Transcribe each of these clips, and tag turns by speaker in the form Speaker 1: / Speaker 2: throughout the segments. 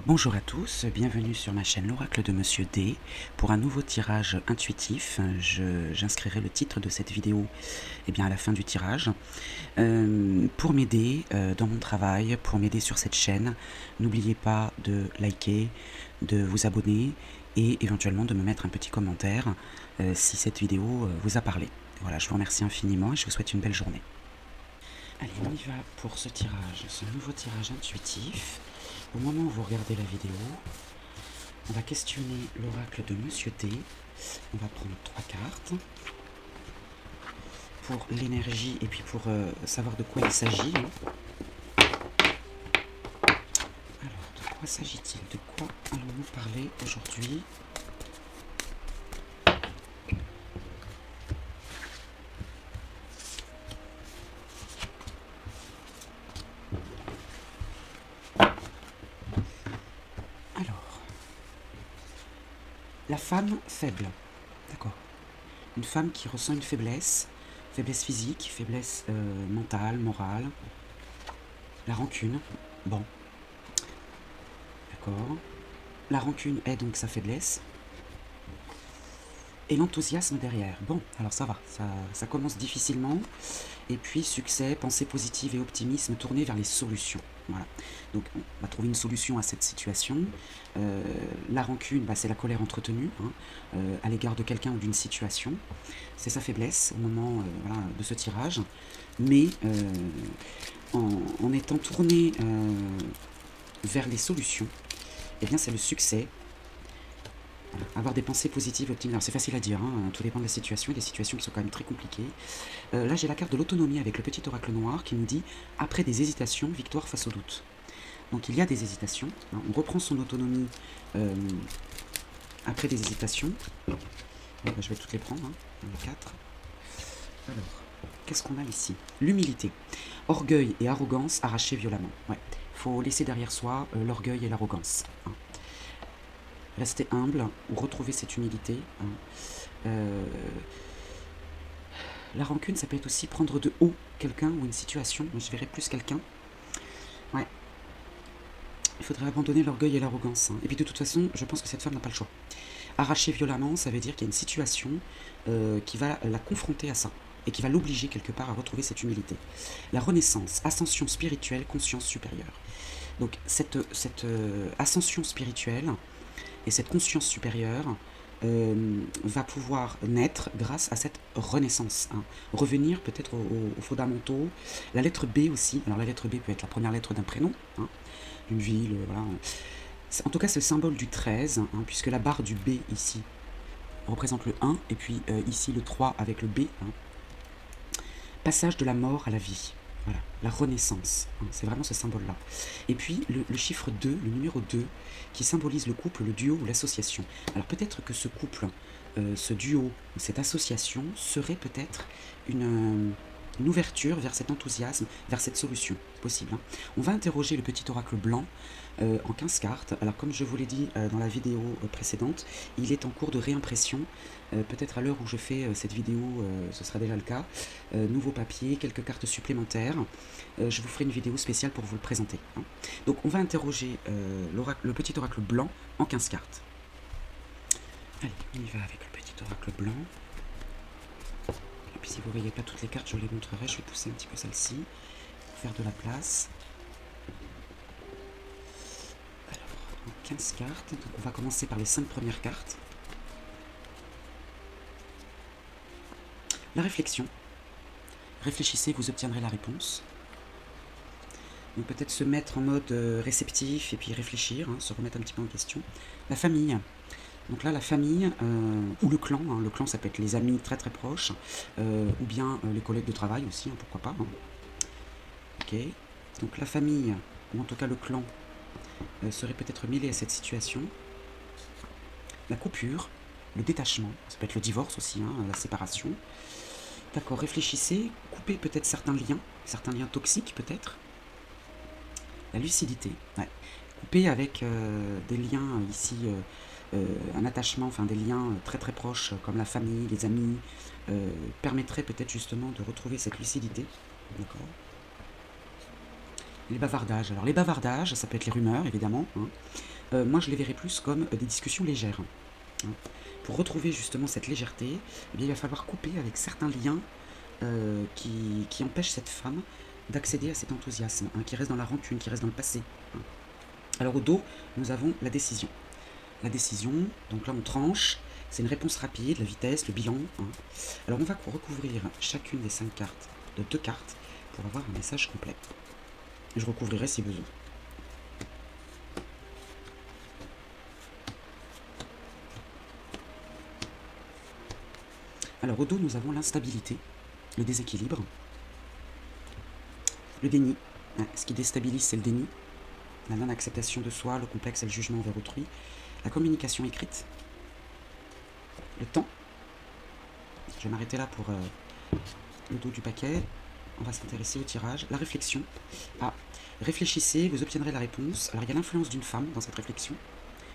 Speaker 1: Bonjour à tous, bienvenue sur ma chaîne L'Oracle de Monsieur D. Pour un nouveau tirage intuitif, j'inscrirai le titre de cette vidéo à la fin du tirage. Pour m'aider dans mon travail, pour m'aider sur cette chaîne, n'oubliez pas de liker, de vous abonner et éventuellement de me mettre un petit commentaire si cette vidéo vous a parlé. Voilà, je vous remercie infiniment et je vous souhaite une belle journée. Allez, on y va pour ce tirage, ce nouveau tirage intuitif. Au moment où vous regardez la vidéo, on va questionner l'oracle de Monsieur D. On va prendre 3 cartes pour l'énergie et puis pour savoir de quoi il s'agit. Alors, de quoi s'agit-il? De quoi allons-nous parler aujourd'hui? Alors, la femme faible. D'accord. Une femme qui ressent une faiblesse, faiblesse physique, faiblesse mentale, morale. La rancune. Bon. D'accord. La rancune est donc sa faiblesse. Et l'enthousiasme derrière. Bon, alors ça va, ça commence difficilement. Et puis succès, pensée positive et optimisme tournés vers les solutions. Voilà. Donc on va trouver une solution à cette situation. La rancune, c'est la colère entretenue à l'égard de quelqu'un ou d'une situation. C'est sa faiblesse au moment de ce tirage. Mais en étant tourné vers les solutions, eh bien c'est le succès. Avoir des pensées positives, optimistes. Alors c'est facile à dire, tout dépend de la situation, des situations qui sont quand même très compliquées. Là j'ai la carte de l'autonomie avec le petit oracle noir qui nous dit « Après des hésitations, victoire face au doute ». Donc il y a des hésitations, on reprend son autonomie après des hésitations. Je vais toutes les prendre, les 4. Alors, qu'est-ce qu'on a ici? L'humilité. Orgueil et arrogance arrachés violemment. Ouais, faut laisser derrière soi l'orgueil et l'arrogance. Rester humble ou retrouver cette humilité. La rancune, ça peut être aussi prendre de haut quelqu'un ou une situation. Moi, je verrais plus quelqu'un. Ouais. Il faudrait abandonner l'orgueil et l'arrogance. Et puis de toute façon, je pense que cette femme n'a pas le choix. Arracher violemment, ça veut dire qu'il y a une situation qui va la confronter à ça et qui va l'obliger quelque part à retrouver cette humilité. La renaissance, ascension spirituelle, conscience supérieure. Donc cette ascension spirituelle et cette conscience supérieure va pouvoir naître grâce à cette renaissance. Revenir peut-être aux fondamentaux. La lettre B aussi. Alors la lettre B peut être la première lettre d'un prénom, d'une ville, voilà. En tout cas, c'est le symbole du 13, puisque la barre du B ici représente le 1, et puis ici le 3 avec le B. Passage de la mort à la vie. Voilà, la renaissance, c'est vraiment ce symbole-là. Et puis le chiffre 2, le numéro 2, qui symbolise le couple, le duo ou l'association. Alors peut-être que ce couple, ce duo, cette association serait peut-être une ouverture vers cet enthousiasme, vers cette solution possible. On va interroger le petit oracle blanc en 15 cartes. Alors comme je vous l'ai dit dans la vidéo précédente, il est en cours de réimpression. Peut-être à l'heure où je fais cette vidéo, ce sera déjà le cas. Nouveau papier, quelques cartes supplémentaires. Je vous ferai une vidéo spéciale pour vous le présenter. Donc on va interroger le petit oracle blanc en 15 cartes. Allez, on y va avec le petit oracle blanc. Et puis si vous ne voyez pas toutes les cartes, je les montrerai. Je vais pousser un petit peu celle-ci, pour faire de la place. Alors, 15 cartes. Donc on va commencer par les 5 premières cartes. La réflexion. Réfléchissez, vous obtiendrez la réponse. Donc peut-être se mettre en mode réceptif et puis réfléchir, se remettre un petit peu en question. La famille. Donc là, la famille ou le clan. Le clan, ça peut être les amis très très proches ou bien les collègues de travail aussi, pourquoi pas. Ok. Donc la famille, ou en tout cas le clan, serait peut-être mêlé à cette situation. La coupure, le détachement, ça peut être le divorce aussi, la séparation. D'accord, réfléchissez, coupez peut-être certains liens toxiques peut-être. La lucidité, ouais. Coupez avec des liens ici, un attachement, enfin des liens très très proches comme la famille, les amis, permettrait peut-être justement de retrouver cette lucidité. D'accord. les bavardages. Alors les bavardages, ça peut être les rumeurs, évidemment, hein. Moi, je les verrais plus comme des discussions légères, hein. Pour retrouver justement cette légèreté, eh bien, il va falloir couper avec certains liens qui empêchent cette femme d'accéder à cet enthousiasme, hein, qui reste dans la rancune, qui reste dans le passé, hein. Alors au dos, nous avons la décision. La décision, donc là on tranche, c'est une réponse rapide, la vitesse, le bilan, hein. Alors on va recouvrir chacune des 5 cartes de 2 cartes pour avoir un message complet. Je recouvrirai si besoin. Alors au dos, nous avons l'instabilité, le déséquilibre, le déni. Ce qui déstabilise, c'est le déni, la non-acceptation de soi, le complexe et le jugement envers autrui, la communication écrite, le temps. Je vais m'arrêter là pour le dos du paquet. On va s'intéresser au tirage. La réflexion. Réfléchissez, vous obtiendrez la réponse. Alors il y a l'influence d'une femme dans cette réflexion,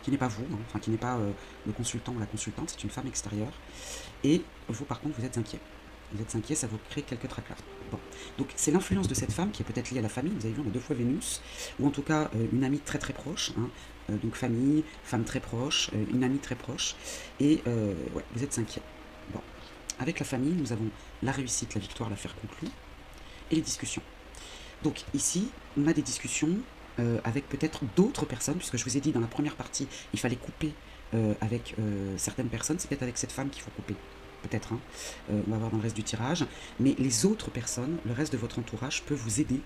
Speaker 1: qui n'est pas vous, hein, enfin qui n'est pas le consultant ou la consultante, c'est une femme extérieure. Et vous, par contre, vous êtes inquiet. Vous êtes inquiet, ça vous crée quelques tracas. Bon. Donc c'est l'influence de cette femme qui est peut-être liée à la famille. Vous avez vu, on a 2 fois Vénus, ou en tout cas une amie très très proche, hein. Donc famille, femme très proche, une amie très proche. Et ouais, vous êtes inquiet. Bon. Avec la famille, nous avons la réussite, la victoire, l'affaire conclue, et les discussions. Donc ici, on a des discussions avec peut-être d'autres personnes, puisque je vous ai dit dans la première partie, il fallait couper avec certaines personnes, c'est peut-être avec cette femme qu'il faut couper, peut-être, hein. On va voir dans le reste du tirage, mais les autres personnes, le reste de votre entourage peut vous aider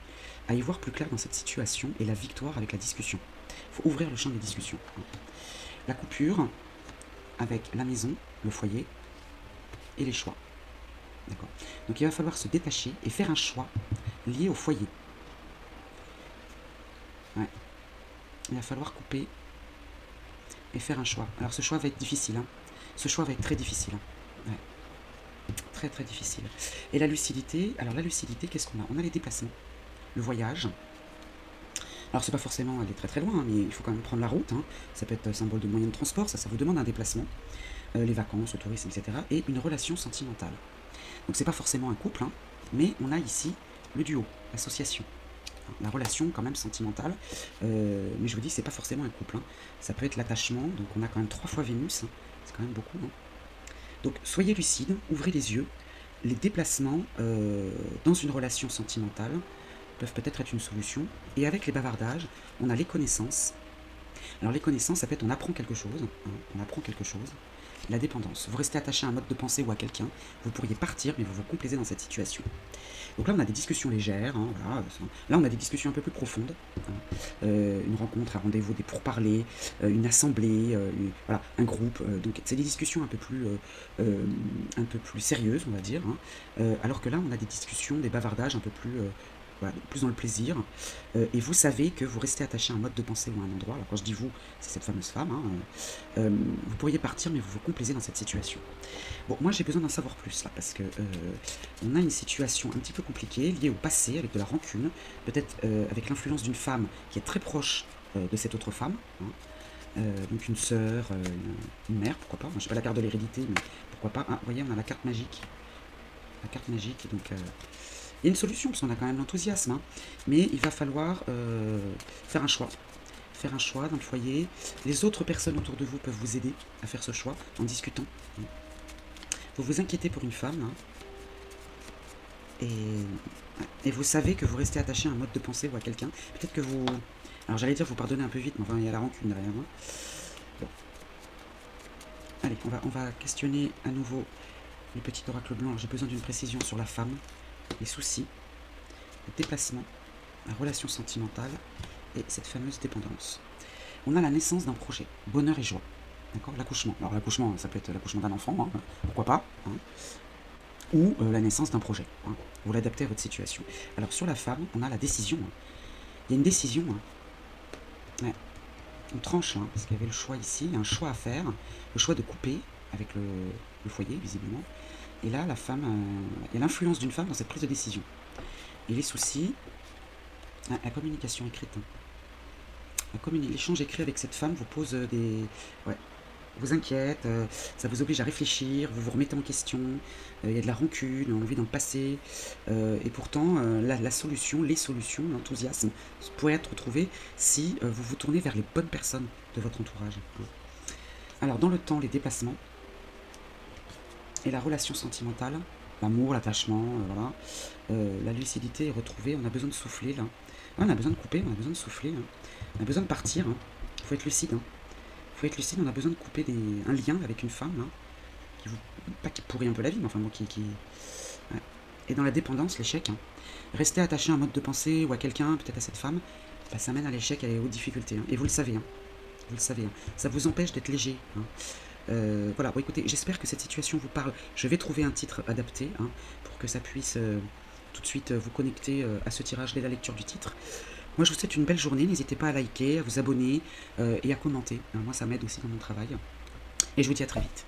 Speaker 1: à y voir plus clair dans cette situation et la victoire avec la discussion. Il faut ouvrir le champ des discussions, hein. La coupure avec la maison, le foyer et les choix. D'accord. Donc il va falloir se détacher et faire un choix lié au foyer. Ouais. Il va falloir couper et faire un choix. Alors ce choix va être difficile, hein. Ce choix va être très difficile, hein. Ouais. Très très difficile. Et la lucidité, alors la lucidité, qu'est-ce qu'on a? On a les déplacements, le voyage. Alors c'est pas forcément aller très très loin, hein, mais il faut quand même prendre la route, hein. Ça peut être symbole de moyen de transport, ça vous demande un déplacement. Les vacances, le tourisme, etc. Et une relation sentimentale. Donc c'est pas forcément un couple, hein, mais on a ici le duo, l'association, la relation quand même sentimentale, mais je vous dis c'est pas forcément un couple, hein. Ça peut être l'attachement, donc on a quand même 3 fois Vénus, hein. C'est quand même beaucoup, hein. Donc soyez lucide, ouvrez les yeux, les déplacements dans une relation sentimentale peuvent peut-être être une solution, et avec les bavardages, on a les connaissances. Alors les connaissances, ça peut être on apprend quelque chose, hein, on apprend quelque chose. La dépendance, vous restez attaché à un mode de pensée ou à quelqu'un, vous pourriez partir, mais vous vous complaisez dans cette situation. Donc là, on a des discussions légères, hein, voilà. Là, on a des discussions un peu plus profondes, hein. Une rencontre, un rendez-vous, des pourparlers, une assemblée, voilà, un groupe. Donc c'est des discussions un peu plus sérieuses, on va dire, hein. Alors que là, on a des discussions, des bavardages un peu plus voilà, plus dans le plaisir, et vous savez que vous restez attaché à un mode de pensée ou à un endroit. Alors quand je dis vous, c'est cette fameuse femme, hein, vous pourriez partir, mais vous vous complaisez dans cette situation. Bon, moi j'ai besoin d'en savoir plus là, parce que on a une situation un petit peu compliquée, liée au passé, avec de la rancune, peut-être avec l'influence d'une femme qui est très proche de cette autre femme, hein. Donc une sœur, une mère, pourquoi pas. Je sais pas la carte de l'hérédité, mais pourquoi pas. Ah, vous voyez, on a la carte magique. La carte magique, et donc il y a une solution, parce qu'on a quand même l'enthousiasme, hein, mais il va falloir faire un choix. Faire un choix dans le foyer. Les autres personnes autour de vous peuvent vous aider à faire ce choix en discutant. Vous vous inquiétez pour une femme, hein, et vous savez que vous restez attaché à un mode de pensée ou à quelqu'un. Peut-être que vous... Alors j'allais dire vous pardonnez un peu vite, mais enfin il y a la rancune derrière, hein. Bon. Allez, on va questionner à nouveau le petit oracle blanc. J'ai besoin d'une précision sur la femme, les soucis, le déplacement, la relation sentimentale et cette fameuse dépendance. On a la naissance d'un projet, bonheur et joie. D'accord. L'accouchement. Alors l'accouchement, ça peut être l'accouchement d'un enfant, hein, pourquoi pas, hein, ou la naissance d'un projet, hein. Vous l'adaptez à votre situation. Alors sur la femme, on a la décision, hein. Il y a une décision, hein. Ouais. On tranche, hein, parce qu'il y avait le choix ici, il y a un choix à faire, le choix de couper avec le foyer, visiblement. Et là, la femme, il y a l'influence d'une femme dans cette prise de décision. Et les soucis, la communication écrite, hein. L'échange écrit avec cette femme vous pose des... Ouais. vous inquiète, ça vous oblige à réfléchir, vous vous remettez en question, il y a de la rancune, envie d'en passer, et pourtant la solution, les solutions, l'enthousiasme pourrait être trouvé si vous vous tournez vers les bonnes personnes de votre entourage. Alors dans le temps, les déplacements et la relation sentimentale, l'amour, l'attachement, voilà, la lucidité est retrouvée, on a besoin de souffler là. Ah, on a besoin de couper, on a besoin de souffler, hein. On a besoin de partir, il faut être lucide. Faut être lucide, on a besoin de couper un lien avec une femme, qui vous, pas qui pourrit un peu la vie, mais enfin bon, ouais. Et dans la dépendance, l'échec, rester attaché à un mode de pensée ou à quelqu'un, peut-être à cette femme, bah, ça mène à l'échec et aux difficultés, et vous le savez, vous le savez, ça vous empêche d'être léger, voilà, bon écoutez, j'espère que cette situation vous parle. Je vais trouver un titre adapté, pour que ça puisse tout de suite vous connecter à ce tirage dès la lecture du titre. Moi, je vous souhaite une belle journée. N'hésitez pas à liker, à vous abonner et à commenter. Moi, ça m'aide aussi dans mon travail. Et je vous dis à très vite.